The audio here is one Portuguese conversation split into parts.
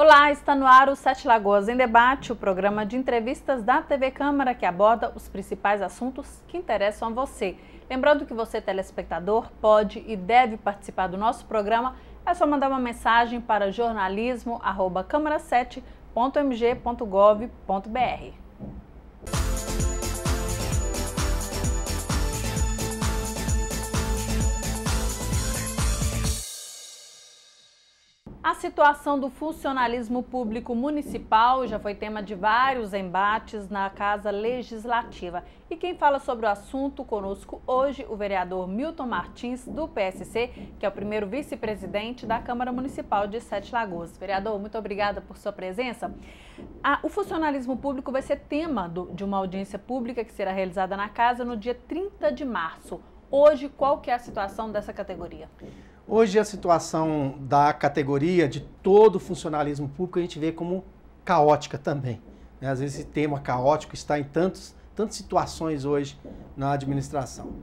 Olá, está no ar o Sete Lagoas em Debate, o programa de entrevistas da TV Câmara que aborda os principais assuntos que interessam a você. Lembrando que você, telespectador, pode e deve participar do nosso programa. É só mandar uma mensagem para jornalismo@câmara7.mg.gov.br. A situação do funcionalismo público municipal já foi tema de vários embates na Casa Legislativa. E quem fala sobre o assunto conosco hoje, o vereador Milton Martins, do PSC, que é o primeiro vice-presidente da Câmara Municipal de Sete Lagoas. Vereador, muito obrigada por sua presença. O funcionalismo público vai ser tema de uma audiência pública que será realizada na Casa no dia 30 de março. Hoje, qual que é a situação dessa categoria? Hoje a situação da categoria de todo o funcionalismo público a gente vê como caótica também, né? Às vezes esse tema caótico está em tantas situações hoje na administração.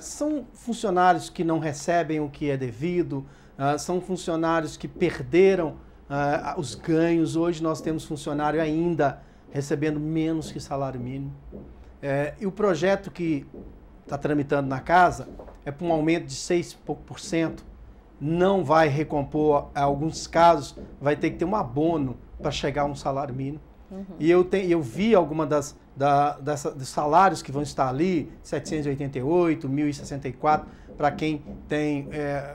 São funcionários que não recebem o que é devido, são funcionários que perderam os ganhos. Hoje nós temos funcionário ainda recebendo menos que salário mínimo. E o projeto que está tramitando na casa é para um aumento de 6 e pouco por cento, não vai recompor, em alguns casos, vai ter que ter um abono para chegar a um salário mínimo. E eu vi alguma dos salários que vão estar ali, 788, 1.064, para quem tem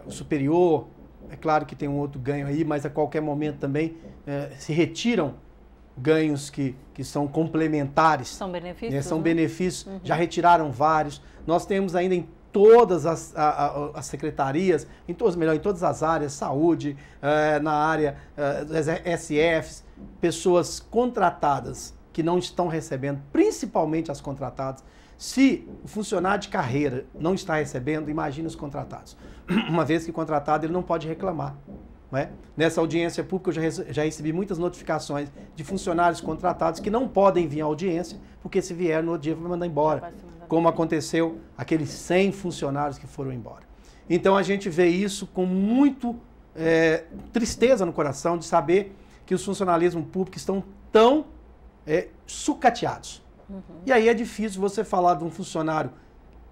o superior. É claro que tem um outro ganho aí, mas a qualquer momento também se retiram ganhos que são complementares. São benefícios? São benefícios, já retiraram vários. Nós temos ainda em todas as secretarias, em todas as áreas, saúde, na área das SFs, pessoas contratadas que não estão recebendo, principalmente as contratadas. Se o funcionário de carreira não está recebendo, imagine os contratados. Uma vez que contratado, ele não pode reclamar. Não é? Nessa audiência pública eu já recebi muitas notificações de funcionários contratados que não podem vir à audiência, porque se vier no outro dia vai mandar embora, como aconteceu aqueles 100 funcionários que foram embora. Então a gente vê isso com muito tristeza no coração de saber que os funcionalismo público estão tão sucateados. E aí é difícil você falar de um funcionário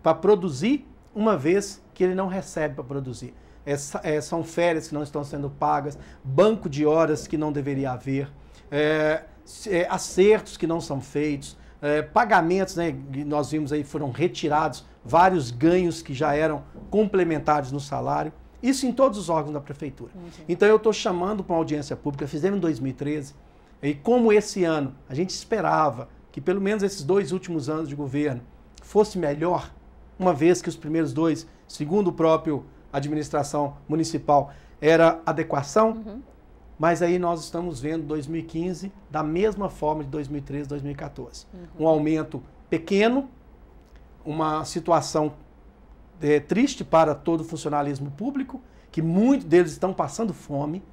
para produzir, uma vez que ele não recebe para produzir. São férias que não estão sendo pagas, banco de horas que não deveria haver, acertos que não são feitos, pagamentos, né, que nós vimos aí, foram retirados, vários ganhos que já eram complementares no salário, isso em todos os órgãos da prefeitura. Então eu estou chamando para uma audiência pública, fizemos em 2013, e como esse ano a gente esperava que pelo menos esses 2 últimos anos de governo fosse melhor, uma vez que os primeiros 2, segundo o próprio administração municipal, era adequação, mas aí nós estamos vendo 2015 da mesma forma de 2013, 2014. Um aumento pequeno, uma situação triste para todo o funcionalismo público, que muitos deles estão passando fome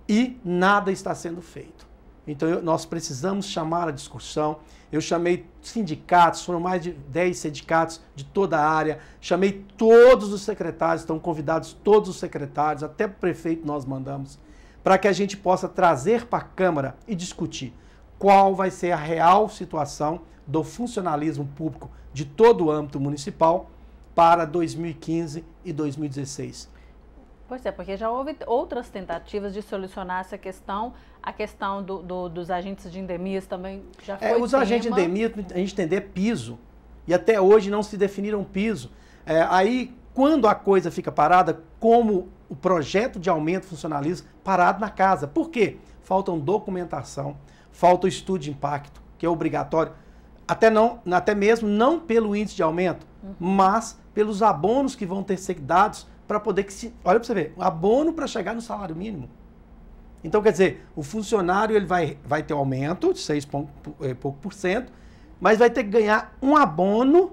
e nada está sendo feito. Então nós precisamos chamar a discussão. Eu chamei sindicatos, foram mais de 10 sindicatos de toda a área, chamei todos os secretários, estão convidados todos os secretários, até o prefeito nós mandamos, para que a gente possa trazer para a Câmara e discutir qual vai ser a real situação do funcionalismo público de todo o âmbito municipal para 2015 e 2016. Pois é, porque já houve outras tentativas de solucionar essa questão. A questão dos agentes de endemias também já foi os agentes de endemia, a gente entender piso. E até hoje não se definiram piso. Aí, quando a coisa fica parada, como o projeto de aumento funcionalismo parado na casa. Por quê? Faltam documentação, falta o estudo de impacto, que é obrigatório. Até mesmo não pelo índice de aumento, mas pelos abonos que vão ter sido dados para poder olha para você ver, um abono para chegar no salário mínimo. Então, quer dizer, o funcionário ele vai ter um aumento de 6 e pouco por cento, mas vai ter que ganhar um abono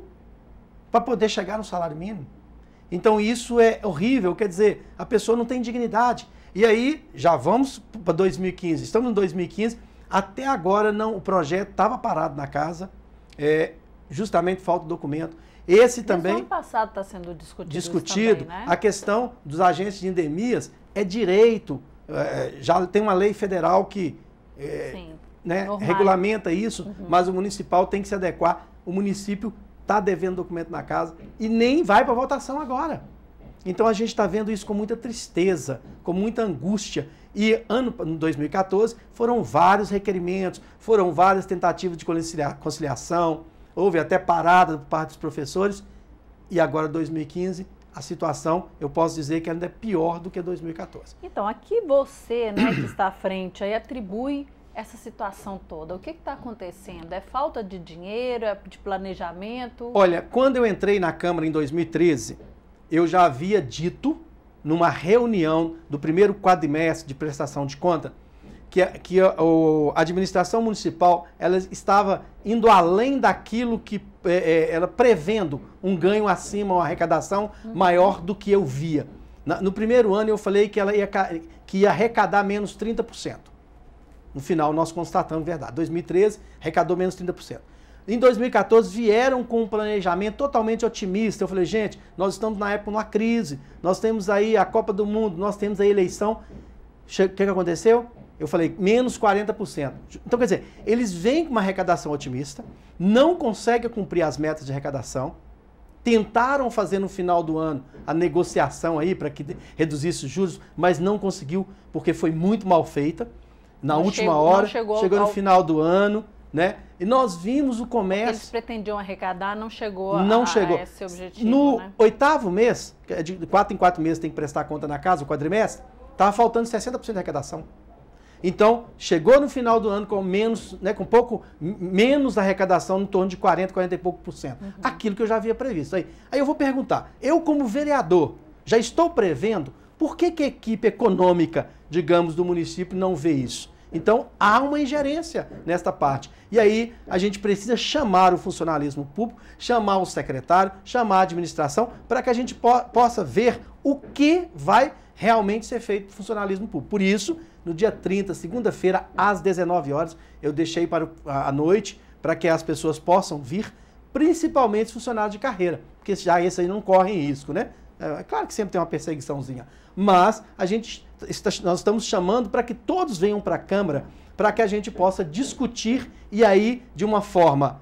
para poder chegar no salário mínimo. Então, isso é horrível, quer dizer, a pessoa não tem dignidade. E aí, já vamos para 2015, estamos em 2015, até agora o projeto estava parado na casa, justamente falta de documento. Esse também... No ano passado está sendo discutido também, né? A questão dos agentes de endemias é direito já tem uma lei federal que né, regulamenta isso, mas o municipal tem que se adequar. O município está devendo documento na casa e nem vai para votação agora. Então a gente está vendo isso com muita tristeza, com muita angústia. E em 2014 foram vários requerimentos, foram várias tentativas de conciliação, houve até parada por parte dos professores. E agora 2015, a situação, eu posso dizer que ainda é pior do que 2014. Então, aqui você, né, que está à frente, aí atribui essa situação toda. O que está acontecendo? É falta de dinheiro, é de planejamento? Olha, quando eu entrei na Câmara em 2013, eu já havia dito, numa reunião do primeiro quadrimestre de prestação de conta, que a administração municipal ela estava indo além daquilo que ela prevendo um ganho acima, uma arrecadação maior do que eu via. No primeiro ano eu falei que ela ia arrecadar menos 30%. No final nós constatamos verdade. 2013 arrecadou menos 30%. Em 2014 vieram com um planejamento totalmente otimista. Eu falei, gente, nós estamos na época de uma crise, nós temos aí a Copa do Mundo, nós temos a eleição. O que aconteceu? Eu falei, menos 40%. Então, quer dizer, eles vêm com uma arrecadação otimista, não conseguem cumprir as metas de arrecadação, tentaram fazer no final do ano a negociação aí para que reduzisse os juros, mas não conseguiu, porque foi muito mal feita. Na última hora, chegou no final do ano, né? E nós vimos o comércio... Eles pretendiam arrecadar, não chegou a esse objetivo, no né? 8º mês, de 4 em 4 meses tem que prestar conta na casa, o quadrimestre, estava faltando 60% de arrecadação. Então, chegou no final do ano com menos, né, com pouco menos arrecadação, em torno de 40 e pouco por cento. Aquilo que eu já havia previsto. Aí eu vou perguntar, eu como vereador, já estou prevendo, por que a equipe econômica, digamos, do município não vê isso? Então, há uma ingerência nesta parte. E aí, a gente precisa chamar o funcionalismo público, chamar o secretário, chamar a administração, para que a gente possa ver o que vai realmente ser feito no funcionalismo público. Por isso, no dia 30, segunda-feira, às 19 horas, eu deixei para a noite, para que as pessoas possam vir, principalmente os funcionários de carreira, porque já esse aí não correm risco, né? É claro que sempre tem uma perseguiçãozinha, mas nós estamos chamando para que todos venham para a Câmara, para que a gente possa discutir e aí, de uma forma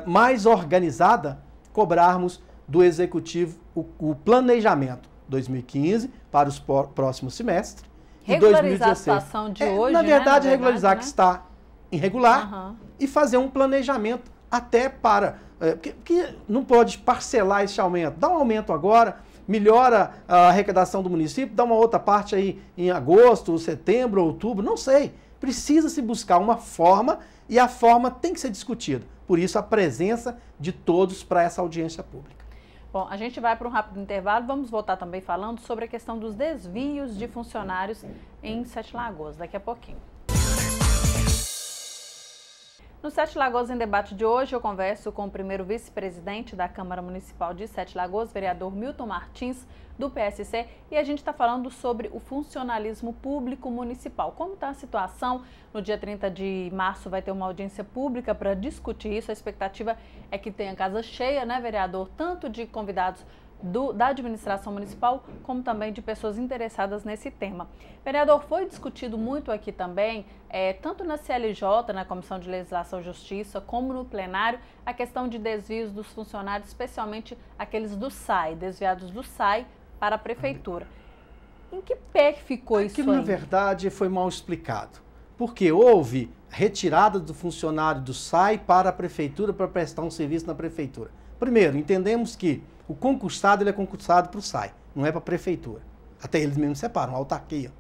mais organizada, cobrarmos do Executivo o planejamento 2015 para os próximos semestres. Regularizar a situação de hoje, na verdade, né? regularizar que está irregular e fazer um planejamento até para... Porque não pode parcelar esse aumento. Dá um aumento agora, melhora a arrecadação do município, dá uma outra parte aí em agosto, setembro, outubro, não sei. Precisa-se buscar uma forma e a forma tem que ser discutida. Por isso, a presença de todos para essa audiência pública. Bom, a gente vai para um rápido intervalo, vamos voltar também falando sobre a questão dos desvios de funcionários em Sete Lagoas, daqui a pouquinho. No Sete Lagoas em Debate de hoje, eu converso com o primeiro vice-presidente da Câmara Municipal de Sete Lagoas, vereador Milton Martins, do PSC, e a gente está falando sobre o funcionalismo público municipal. Como está a situação? No dia 30 de março vai ter uma audiência pública para discutir isso. A expectativa é que tenha casa cheia, né, vereador? Tanto de convidados da administração municipal, como também de pessoas interessadas nesse tema. Vereador, foi discutido muito aqui também, tanto na CLJ, na Comissão de Legislação e Justiça, como no plenário, a questão de desvios dos funcionários, especialmente aqueles do SAI, desviados do SAI para a Prefeitura. Em que pé ficou isso aí? Aquilo, na verdade, foi mal explicado, porque houve retirada do funcionário do SAI para a Prefeitura para prestar um serviço na Prefeitura. Primeiro, entendemos que o concursado ele é concursado para o SAI, não é para a Prefeitura. Até eles mesmos separam, a autarquia.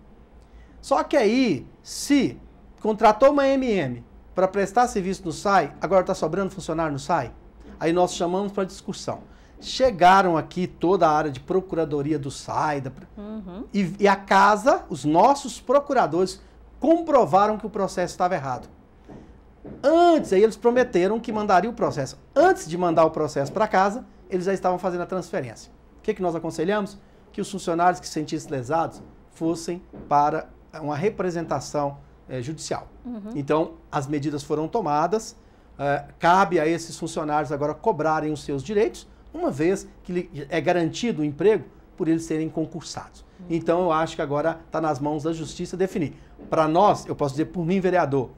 Só que aí, se contratou uma MM para prestar serviço no SAI, agora está sobrando funcionário no SAI, aí nós chamamos para discussão. Chegaram aqui toda a área de procuradoria do SAI, e a casa, os nossos procuradores, comprovaram que o processo estava errado. Antes, aí eles prometeram que mandariam o processo. Antes de mandar o processo para casa, eles já estavam fazendo a transferência. O que nós aconselhamos? Que os funcionários que se sentissem lesados fossem para uma representação judicial. Então, as medidas foram tomadas, cabe a esses funcionários agora cobrarem os seus direitos, uma vez que é garantido o emprego por eles serem concursados. Então, eu acho que agora está nas mãos da Justiça definir. Para nós, eu posso dizer por mim, vereador,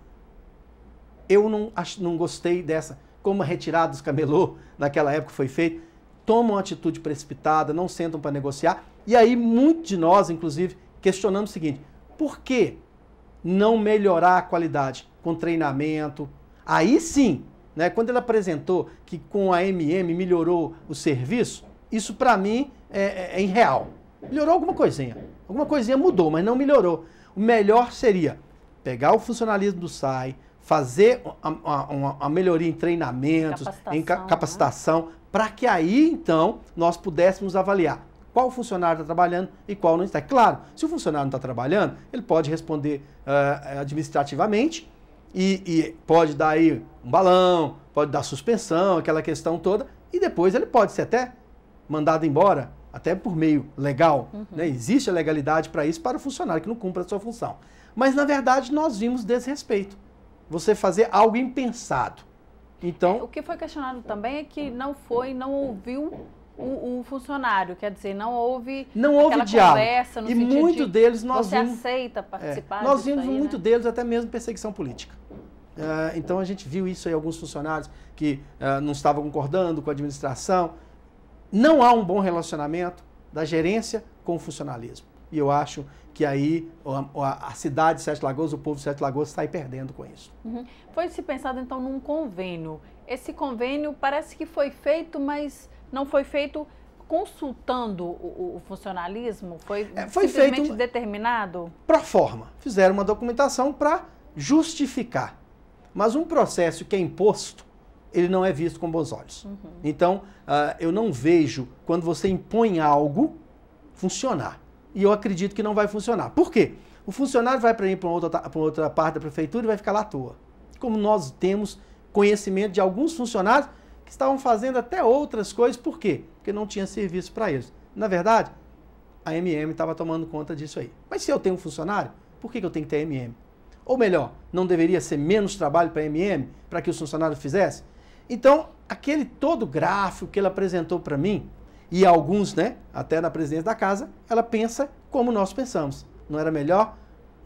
eu não gostei dessa, como a retirada dos camelô naquela época foi feita, tomam uma atitude precipitada, não sentam para negociar, e aí muitos de nós, inclusive, questionamos o seguinte, por que não melhorar a qualidade com treinamento? Aí sim, né, quando ele apresentou que com a MM melhorou o serviço, isso para mim é irreal. Melhorou alguma coisinha mudou, mas não melhorou. O melhor seria pegar o funcionalismo do SAI, fazer uma melhoria em treinamentos, em capacitação, para que aí, então, nós pudéssemos avaliar qual funcionário está trabalhando e qual não está. Claro, se o funcionário não está trabalhando, ele pode responder administrativamente e pode dar aí um balão, pode dar suspensão, aquela questão toda, e depois ele pode ser até mandado embora, até por meio legal. Né? Existe a legalidade para isso, para o funcionário que não cumpre a sua função. Mas, na verdade, nós vimos desrespeito. Você fazer algo impensado. Então, o que foi questionado também é que não ouviu o funcionário, quer dizer, não houve diálogo. Conversa no e muito deles nós você vimos, aceita participar nós vimos aí, muito né? deles até mesmo perseguição política. Então a gente viu isso aí, alguns funcionários que não estavam concordando com a administração. Não há um bom relacionamento da gerência com o funcionalismo. E eu acho que aí a cidade de Sete Lagoas, o povo de Sete Lagoas sai perdendo com isso. Foi-se pensado então num convênio. Esse convênio parece que foi feito, mas não foi feito consultando o funcionalismo? Foi simplesmente feito determinado? Pro forma. Fizeram uma documentação para justificar. Mas um processo que é imposto, ele não é visto com bons olhos. Então, eu não vejo, quando você impõe algo, funcionar. E eu acredito que não vai funcionar. Por quê? O funcionário vai para outra parte da prefeitura e vai ficar lá à toa. Como nós temos conhecimento de alguns funcionários que estavam fazendo até outras coisas. Por quê? Porque não tinha serviço para eles. Na verdade, a MM estava tomando conta disso aí. Mas se eu tenho um funcionário, por que eu tenho que ter MM? Ou melhor, não deveria ser menos trabalho para a MM para que os funcionários fizessem? Então, aquele todo gráfico que ele apresentou para mim, e alguns, né, até na presidência da casa, ela pensa como nós pensamos. Não era melhor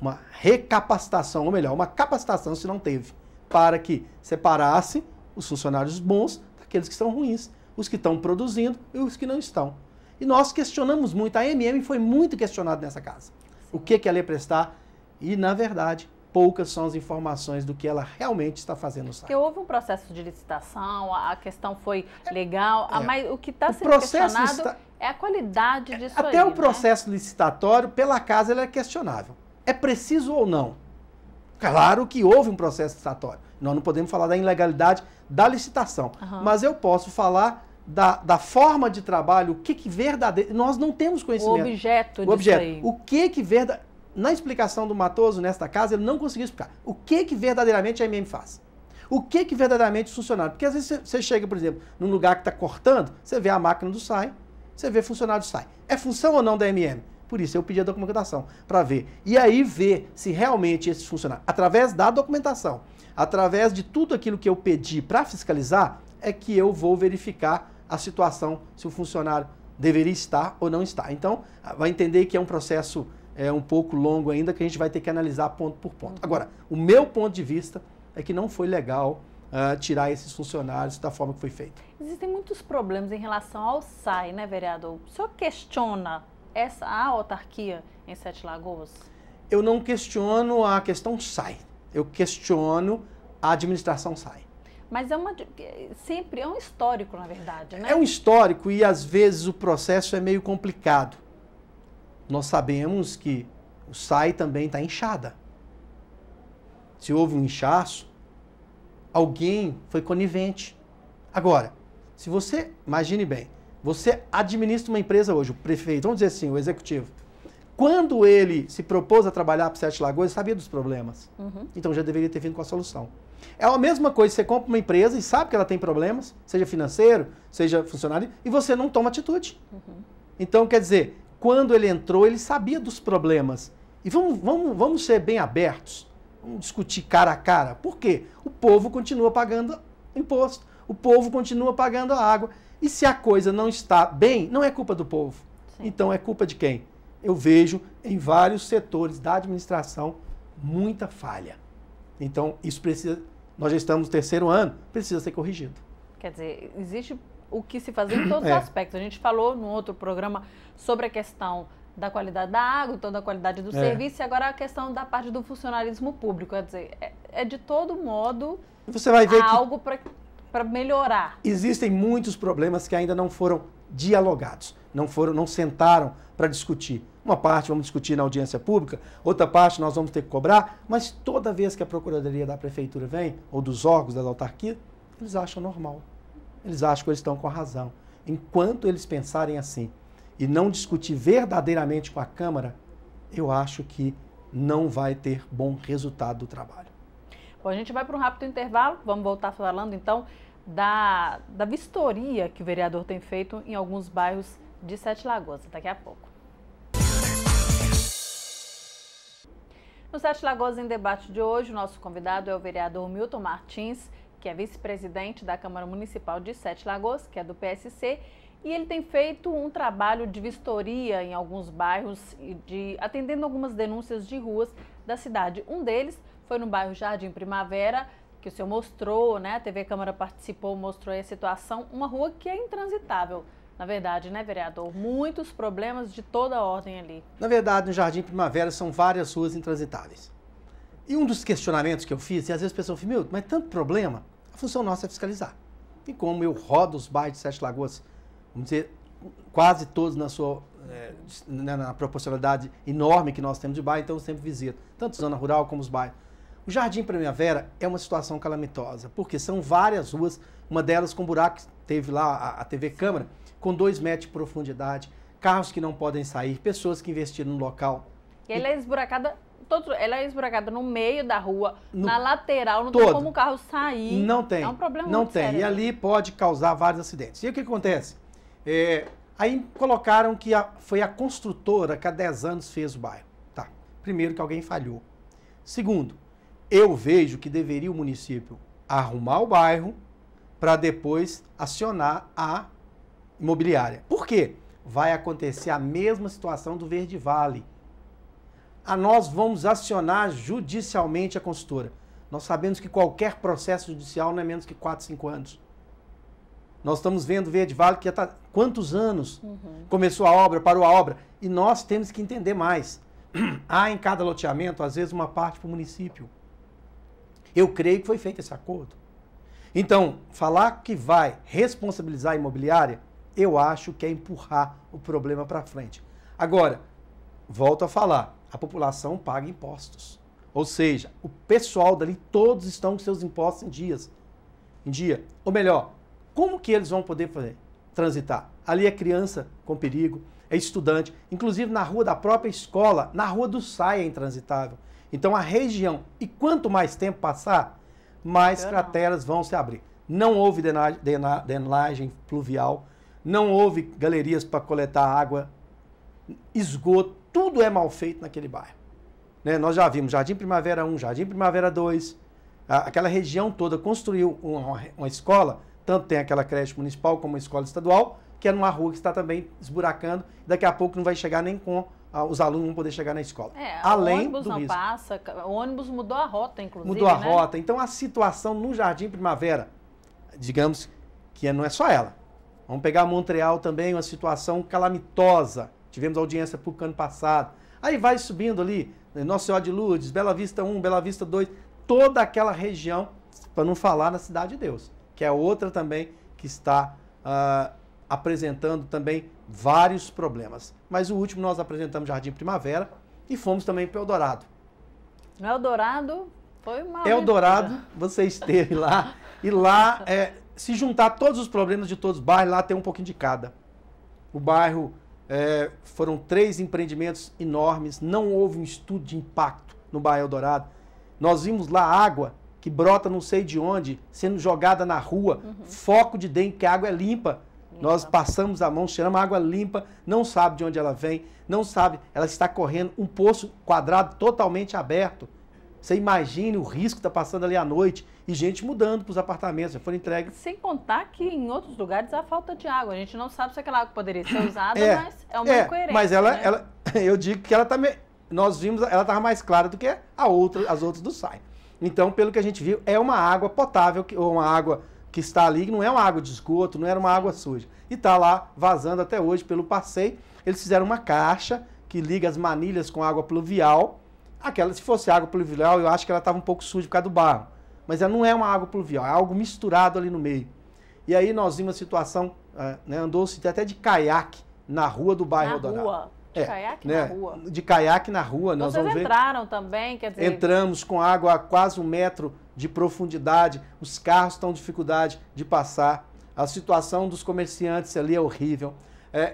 uma recapacitação, ou melhor, uma capacitação, se não teve, para que separasse os funcionários bons daqueles que são ruins, os que estão produzindo e os que não estão. E nós questionamos muito, a MM foi muito questionada nessa casa. O que ela ia prestar e, na verdade, poucas são as informações do que ela realmente está fazendo no site. Porque houve um processo de licitação, a questão foi legal, mas o que está sendo questionado é a qualidade disso até o processo licitatório, pela casa, ele é questionável. É preciso ou não? Claro que houve um processo licitatório. Nós não podemos falar da ilegalidade da licitação. Mas eu posso falar da forma de trabalho, o que verdadeiro... Nós não temos conhecimento. O objeto disso aí. O que verdadeiro... Na explicação do Matoso, nesta casa, ele não conseguiu explicar. O que verdadeiramente a MM faz? O que verdadeiramente funciona? Porque às vezes você chega, por exemplo, num lugar que está cortando, você vê a máquina do SAI, você vê funcionário do SAI. É função ou não da MM? Por isso eu pedi a documentação para ver. E aí ver se realmente esses funcionários, através da documentação, através de tudo aquilo que eu pedi para fiscalizar, é que eu vou verificar a situação, se o funcionário deveria estar ou não estar. Então, vai entender que é um processo um pouco longo ainda, que a gente vai ter que analisar ponto por ponto. Agora, o meu ponto de vista é que não foi legal tirar esses funcionários da forma que foi feito. Existem muitos problemas em relação ao SAI, né, vereador? O senhor questiona a autarquia em Sete Lagoas? Eu não questiono a questão SAI. Eu questiono a administração SAI. Mas sempre é um histórico, na verdade, né? É um histórico e, às vezes, o processo é meio complicado. Nós sabemos que o SAI também está inchada. Se houve um inchaço, alguém foi conivente. Agora, se você, imagine bem, você administra uma empresa hoje, o prefeito, vamos dizer assim, o executivo. Quando ele se propôs a trabalhar para Sete Lagoas, ele sabia dos problemas. Então já deveria ter vindo com a solução. É a mesma coisa, você compra uma empresa e sabe que ela tem problemas, seja financeiro, seja funcionário, e você não toma atitude. Então, quer dizer, quando ele entrou, ele sabia dos problemas. E vamos ser bem abertos, vamos discutir cara a cara. Por quê? O povo continua pagando imposto, o povo continua pagando a água. E se a coisa não está bem, não é culpa do povo. Sim. Então é culpa de quem? Eu vejo em vários setores da administração muita falha. Então isso precisa, nós já estamos no 3º ano, precisa ser corrigido. Quer dizer, existe o que se fazer em todos os aspectos. A gente falou no outro programa sobre a questão da qualidade da água, então da qualidade do serviço, e agora a questão da parte do funcionalismo público. Quer dizer, é de todo modo você vai ver algo para melhorar. Existem muitos problemas que ainda não foram dialogados, não sentaram para discutir. Uma parte vamos discutir na audiência pública, outra parte nós vamos ter que cobrar, mas toda vez que a Procuradoria da Prefeitura vem, ou dos órgãos da autarquia, eles acham normal. Eles acham que eles estão com a razão. Enquanto eles pensarem assim e não discutir verdadeiramente com a Câmara, eu acho que não vai ter bom resultado do trabalho. Bom, a gente vai para um rápido intervalo, vamos voltar falando então da vistoria que o vereador tem feito em alguns bairros de Sete Lagoas, daqui a pouco. No Sete Lagoas em Debate de hoje, o nosso convidado é o vereador Milton Martins, que é vice-presidente da Câmara Municipal de Sete Lagoas, que é do PSC, e ele tem feito um trabalho de vistoria em alguns bairros, atendendo algumas denúncias de ruas da cidade. Um deles foi no bairro Jardim Primavera, que o senhor mostrou, né? A TV Câmara participou, mostrou aí a situação, uma rua que é intransitável, na verdade, né, vereador? Muitos problemas de toda ordem ali. Na verdade, no Jardim Primavera são várias ruas intransitáveis. E um dos questionamentos que eu fiz, e às vezes a pessoa fala, Milton, mas tanto problema, a função nossa é fiscalizar. E como eu rodo os bairros de Sete Lagoas, vamos dizer, quase todos na proporcionalidade enorme que nós temos de bairro, então eu sempre visito, tanto zona rural como os bairros. O Jardim Primavera é uma situação calamitosa, porque são várias ruas, uma delas com buracos, teve lá a TV Câmara, com 2 metros de profundidade, carros que não podem sair, pessoas que investiram no local. E ela é esburacada no meio da rua, na lateral, não tem como o carro sair. Não tem. É um problema não muito tem. sério. E ali pode causar vários acidentes. E o que acontece? Aí colocaram que foi a construtora que há 10 anos fez o bairro. Tá. Primeiro que alguém falhou. Segundo, eu vejo que deveria o município arrumar o bairro para depois acionar a imobiliária. Por quê? Vai acontecer a mesma situação do Verde Vale. Nós vamos acionar judicialmente a consultora. Nós sabemos que qualquer processo judicial não é menos que 4, 5 anos. Nós estamos vendo Verde Vale que já está quantos anos começou a obra, parou a obra. E nós temos que entender mais. Há em cada loteamento, às vezes, uma parte para o município. Eu creio que foi feito esse acordo. Então, falar que vai responsabilizar a imobiliária, eu acho que é empurrar o problema para frente. Agora, volto a falar, a população paga impostos. Ou seja, o pessoal dali, todos estão com seus impostos em dia. Ou melhor, como que eles vão poder transitar? Ali é criança com perigo, é estudante, inclusive na rua da própria escola, na rua do SAI é intransitável. Então a região, e quanto mais tempo passar, mais crateras vão se abrir. Não houve drenagem pluvial, não houve galerias para coletar água, esgoto, tudo é mal feito naquele bairro. Né? Nós já vimos Jardim Primavera 1, Jardim Primavera 2, aquela região toda construiu uma escola, tanto tem aquela creche municipal como a escola estadual, que é numa rua que está também esburacando, daqui a pouco não vai chegar nem com os alunos vão poder chegar na escola. Além o ônibus do não risco. passa, o ônibus mudou a rota, inclusive, Mudou a rota. Então a situação no Jardim Primavera, digamos que não é só ela. Vamos pegar Montreal também, uma situação calamitosa. Tivemos audiência pública ano passado. Aí vai subindo ali, Nossa Senhora de Lourdes, Bela Vista 1, Bela Vista 2, toda aquela região, para não falar na Cidade de Deus, que é outra também que está apresentando também vários problemas. Mas o último nós apresentamos Jardim Primavera e fomos também para Eldorado. No Eldorado foi uma Eldorado, você esteve lá, e lá, se juntar todos os problemas de todos os bairros, lá tem um pouquinho de cada. O bairro, foram 3 empreendimentos enormes, não houve um estudo de impacto no bairro Eldorado. Nós vimos lá água que brota não sei de onde, sendo jogada na rua, foco de dengue, que a água é limpa. Nós passamos a mão, cheiramos a água limpa, não sabe de onde ela vem, não sabe, ela está correndo, um poço quadrado totalmente aberto, Você imagine o risco que está passando ali à noite e gente mudando para os apartamentos, já foram entregues. Sem contar que em outros lugares há falta de água. A gente não sabe se aquela água poderia ser usada, mas é uma incoerência. Mas né? eu digo que ela também, nós vimos, ela estava mais clara do que as outras do SAI. Então, pelo que a gente viu, é uma água potável, ou uma água que está ali, que não é uma água de esgoto, não era uma água suja. E está lá vazando até hoje pelo passeio. Eles fizeram uma caixa que liga as manilhas com água pluvial. Aquela, se fosse água pluvial, eu acho que ela estava um pouco suja por causa do barro. Mas ela não é uma água pluvial, é algo misturado ali no meio. E aí nós vimos a situação, né, andou-se até de caiaque na rua do bairro Eldorado. Rua? De caiaque né, na rua? De caiaque na rua. Vocês nós vamos ver. Entraram também, quer dizer... Entramos com água a quase 1 metro de profundidade, os carros estão com dificuldade de passar, a situação dos comerciantes ali é horrível.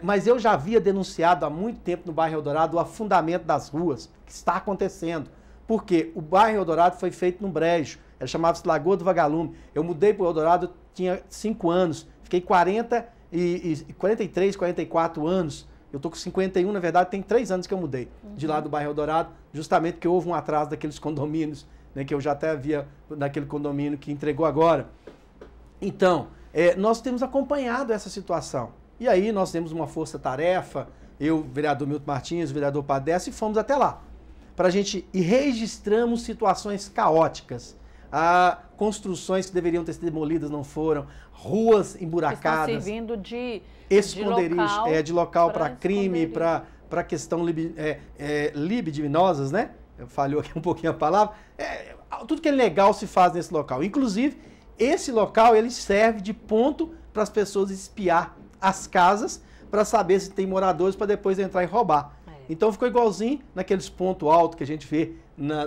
Mas eu já havia denunciado há muito tempo no bairro Eldorado o afundamento das ruas, que está acontecendo. Porque o bairro Eldorado foi feito num brejo, ela chamava-se Lagoa do Vagalume. Eu mudei para o Eldorado, eu tinha 5 anos, fiquei 43, 44 anos. Eu estou com 51, na verdade, tem 3 anos que eu mudei de lá do bairro Eldorado, justamente porque houve um atraso daqueles condomínios, né, que eu já até havia naquele condomínio que entregou agora. Então, nós temos acompanhado essa situação. E aí nós temos uma força-tarefa, eu, o vereador Milton Martins, o vereador Padece, e fomos até lá. Para a gente, e registramos situações caóticas. Construções que deveriam ter sido demolidas não foram, ruas emburacadas. Estão servindo de local para crime, para questão libidinosas, né? Falhou aqui um pouquinho a palavra. Tudo que é legal se faz nesse local. Inclusive, esse local ele serve de ponto para as pessoas espiar as casas para saber se tem moradores para depois entrar e roubar. Então ficou igualzinho naqueles pontos altos que a gente vê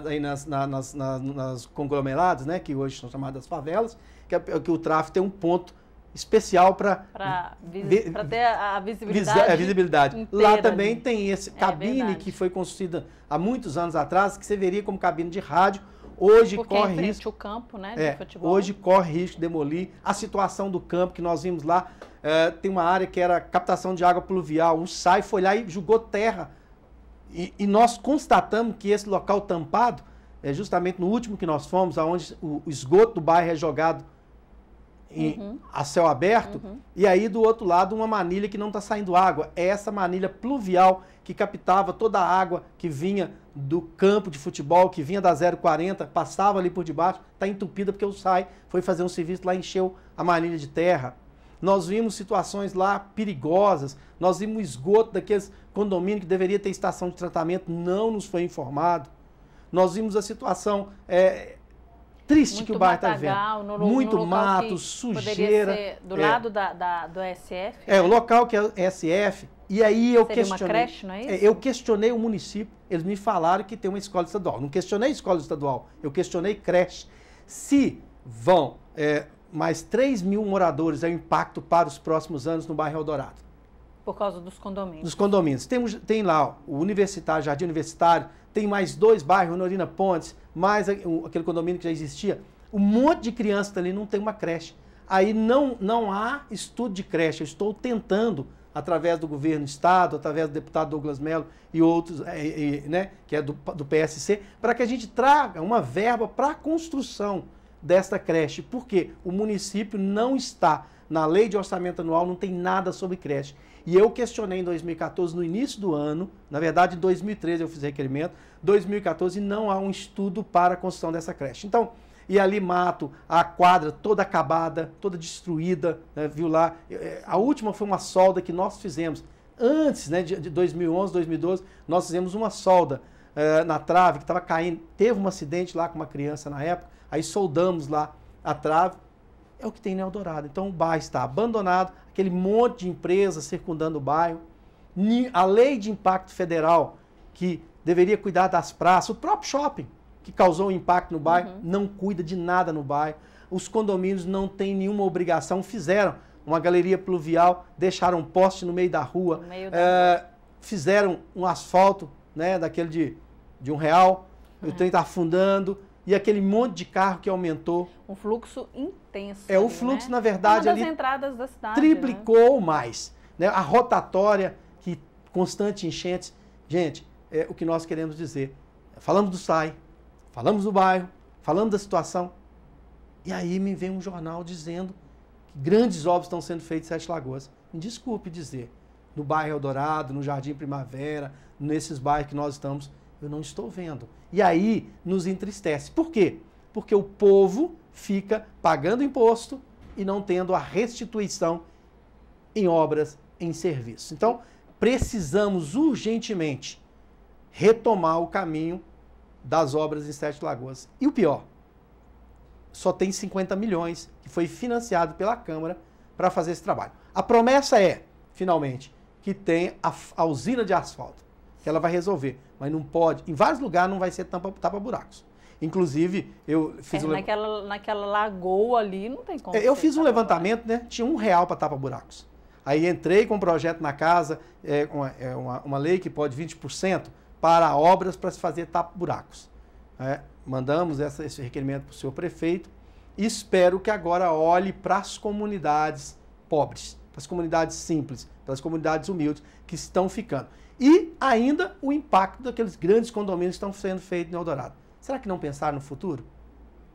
aí nas conglomerados, né, que hoje são chamadas favelas, que o tráfico tem um ponto especial para ter a visibilidade. Visibilidade. Inteira, lá também tem esse cabine verdade. que foi construída há muitos anos atrás, que você veria como cabine de rádio. Hoje porque corre risco. O campo, né, de futebol. Hoje corre risco de demolir. A situação do campo que nós vimos lá, tem uma área que era captação de água pluvial. O SAI foi lá e jogou terra. E nós constatamos que esse local tampado, justamente no último que nós fomos, onde o esgoto do bairro é jogado a céu aberto, e aí do outro lado uma manilha que não está saindo água. É essa manilha pluvial que captava toda a água que vinha do campo de futebol, que vinha da 040, passava ali por debaixo, está entupida porque o SAI foi fazer um serviço lá e encheu a manilha de terra. Nós vimos situações lá perigosas, nós vimos o esgoto daqueles condomínios que deveria ter estação de tratamento, não nos foi informado. Nós vimos a situação triste que o bairro está vivendo. Muito mato, sujeira. Ser do lado do SF. O local que é o SF. E aí eu questionei. Uma creche, não é isso? Eu questionei o município, eles me falaram que tem uma escola estadual. Não questionei escola estadual, eu questionei creche. Se vão mais 3 mil moradores é o impacto para os próximos anos no bairro Eldorado. Por causa dos condomínios. Dos condomínios. Tem lá o Universitário, Jardim Universitário, tem mais 2 bairros, Honorina Pontes, mais aquele condomínio que já existia. Um monte de crianças ali não tem uma creche. Aí não há estudo de creche. Eu estou tentando, através do governo do estado, através do deputado Douglas Mello e outros, né, que é do PSC, para que a gente traga uma verba para a construção desta creche. Porque o município não está, na lei de orçamento anual, não tem nada sobre creche. E eu questionei em 2014, no início do ano, na verdade em 2013 eu fiz requerimento, 2014 não há um estudo para a construção dessa creche. Então, e ali mato, a quadra toda acabada, toda destruída, né, viu lá? A última foi uma solda que nós fizemos. Antes, né, de 2011, 2012, nós fizemos uma solda na trave que estava caindo. Teve um acidente lá com uma criança na época, aí soldamos lá a trave. É o que tem no Eldorado. Então o bairro está abandonado, aquele monte de empresas circundando o bairro. A lei de impacto federal, que deveria cuidar das praças, o próprio shopping, que causou um impacto no bairro, não cuida de nada no bairro. Os condomínios não têm nenhuma obrigação, fizeram uma galeria pluvial, deixaram um poste no meio da rua, fizeram um asfalto, né, daquele de R$1, o trem está afundando, e aquele monte de carro que aumentou. Um fluxo intenso. O fluxo, na verdade, ali entradas da cidade, triplicou mais. Né? A rotatória, que constante enchentes. Gente, o que nós queremos dizer. Falamos do SAI, falamos do bairro, falamos da situação, e aí me vem um jornal dizendo que grandes obras estão sendo feitas em Sete Lagoas. Me desculpe dizer, no bairro Eldorado, no Jardim Primavera, nesses bairros que nós estamos, eu não estou vendo. E aí nos entristece. Por quê? Porque o povo fica pagando imposto e não tendo a restituição em obras, em serviços. Então, precisamos urgentemente retomar o caminho das obras em Sete Lagoas. E o pior, só tem 50 milhões que foi financiado pela Câmara para fazer esse trabalho. A promessa é, finalmente, que tem a usina de asfalto, que ela vai resolver, mas não pode, em vários lugares não vai ser tapa-buracos. Inclusive, eu fiz naquela lagoa ali, não tem como. Eu fiz um levantamento, né? Tinha R$1 para tapa-buracos. Aí entrei com um projeto na casa, uma lei que pode 20% para obras para se fazer tapa-buracos. Mandamos esse requerimento para o senhor prefeito e espero que agora olhe para as comunidades pobres, para as comunidades simples, para as comunidades humildes que estão ficando. E ainda o impacto daqueles grandes condomínios que estão sendo feitos em Eldorado. Será que não pensaram no futuro?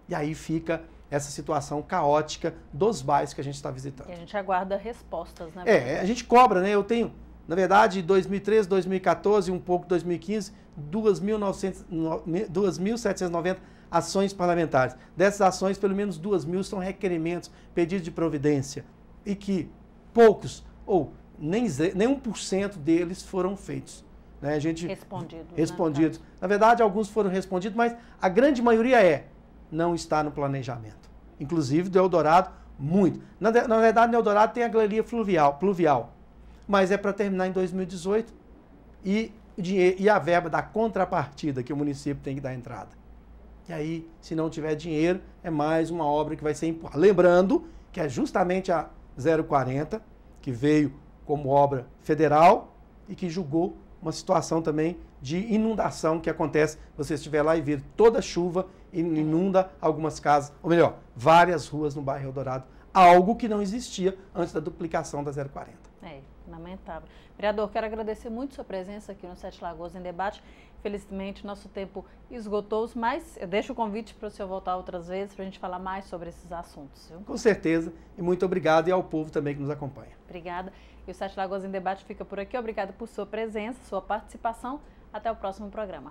E aí fica essa situação caótica dos bairros que a gente está visitando. E a gente aguarda respostas, né? A gente cobra, né? Eu tenho, na verdade, 2013, 2014, um pouco 2015, 2.790 ações parlamentares. Dessas ações, pelo menos 2.000 são requerimentos, pedidos de providência, e que poucos, ou nem 1% deles foram feitos. Né? Respondidos. Né? Na verdade, alguns foram respondidos, mas a grande maioria não está no planejamento. Inclusive, do Eldorado, muito. Na verdade, no Eldorado tem a galeria pluvial, mas é para terminar em 2018 e a verba da contrapartida que o município tem que dar entrada. E aí, se não tiver dinheiro, é mais uma obra que vai ser empurrada. Lembrando que é justamente a 040, que veio como obra federal e que julgou uma situação também de inundação que acontece, você estiver lá e vir toda chuva e inunda algumas casas, ou melhor, várias ruas no bairro Eldorado, algo que não existia antes da duplicação da 040. Lamentável. Vereador, quero agradecer muito sua presença aqui no Sete Lagoas em Debate. Felizmente, nosso tempo esgotou, mas eu deixo o convite para o senhor voltar outras vezes para a gente falar mais sobre esses assuntos. Viu? Com certeza, e muito obrigado, e ao povo também que nos acompanha. Obrigada. E o Sete Lagoas em Debate fica por aqui. Obrigada por sua presença, sua participação. Até o próximo programa.